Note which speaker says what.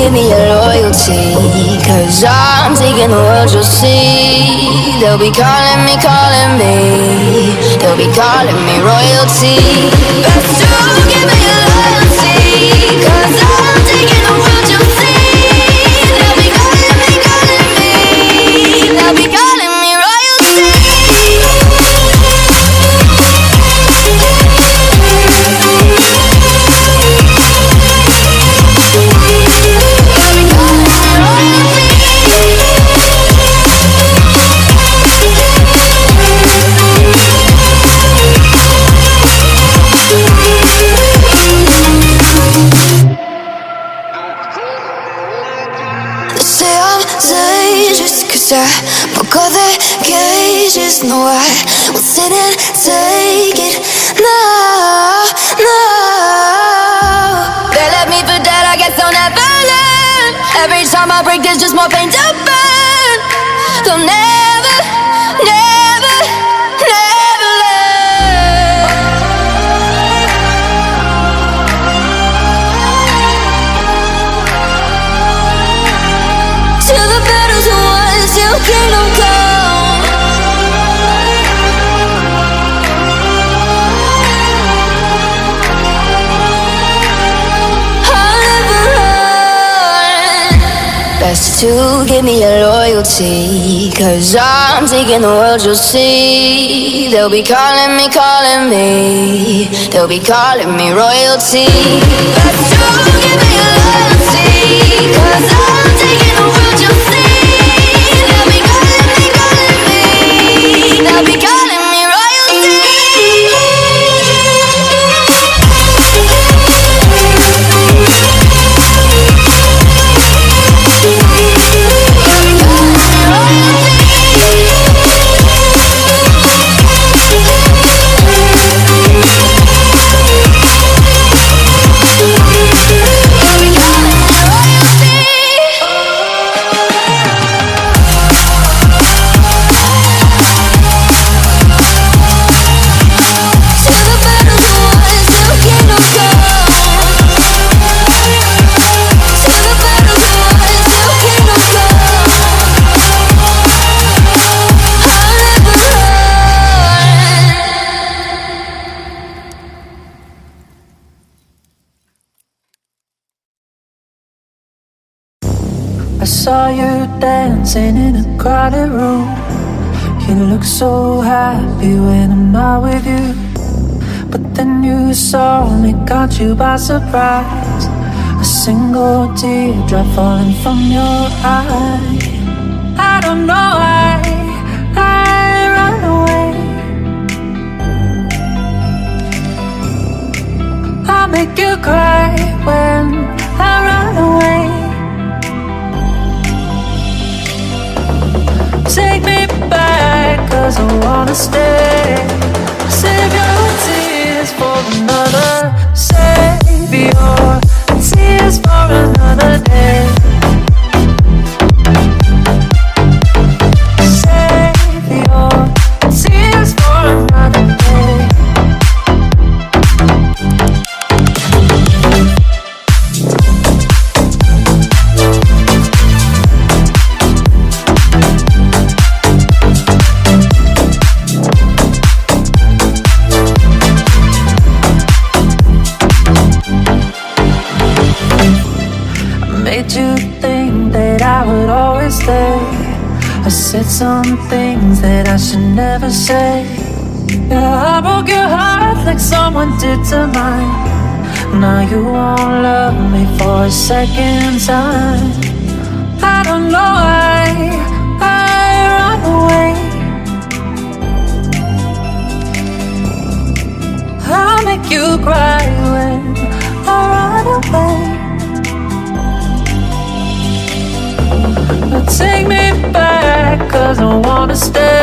Speaker 1: give me your loyalty, 'cause I'm taking the world, you'll see. They'll be calling me, they'll be calling me royalty. Best to give me your loyalty, 'cause I'm taking the world, you'll see. They'll be calling me, they'll be calling me royalty. I broke all the cages, no, I will sit and take it. No, no. They left me for dead, I guess I'll never learn. Every time I break, there's just more pain to burn. They'll never, never, never learn. Till the battle's won, till kingdom come. I'll never run. Best to give me your loyalty, 'cause I'm taking the world, you'll see. They'll be calling me, they'll be calling me royalty. Best to give me your loyalty, 'cause I'm taking the world, you'll see. They'll be calling me, they'll be calling me royalty.
Speaker 2: I saw you dancing in a crowded room. You look so happy when I'm not with you. But then you saw me, caught you by surprise. A single teardrop falling from your eye. I don't know why I run away. I make you cry when I run away. Take me back, 'cause I wanna stay. Save your tears for another. Save your tears for another day. Save your tears for another day. I said some things that I should never say. Yeah, I broke your heart like someone did to mine. Now you won't love me for a second time. I don't know why I run away. I'll make you cry when I run away. But take me back, 'cause I wanna stay.